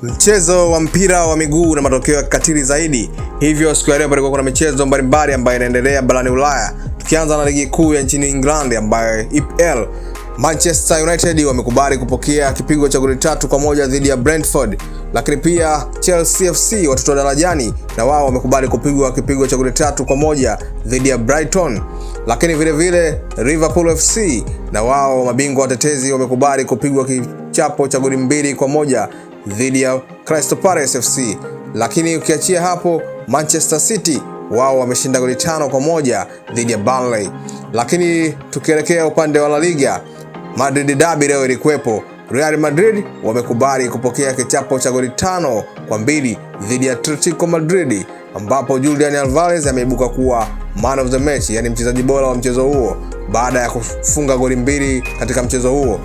Mchezo wa mpira wa miguu na matokeo ya kikatili zaidi. Hivyo siku ya leo palikuwa kuna michezo mbalimbali ambayo inaendelea barani Ulaya. Tukianza na ligi kuu ya nchini England ambayo EPL, Manchester United wamekubali kupokea kipigo cha goli 3-1 dhidi ya Brentford. Lakini pia Chelsea FC, watoto wa darajani, na wao wamekubali kupigwa kipigo cha goli 3-1 dhidi ya Brighton. Lakini vile Liverpool FC, na wao mabingwa watetezi, wamekubali kupigwa kichapo cha goli 2-1 dhidi ya Crystal Palace FC. Lakini ukiachia hapo, Manchester City wao wameshinda goli 5-1 dhidi ya Burnley. Lakini tukielekea upande wa La Liga, Madrid derby leo ilikuwepo. Real Madrid wamekubali kupokea kichapo cha goli 5-2 dhidi ya Atletico Madrid, ambapo Julian Alvarez ameibuka kuwa man of the match, yani mchezaji bora wa mchezo huo baada ya kufunga goli 2 katika mchezo huo.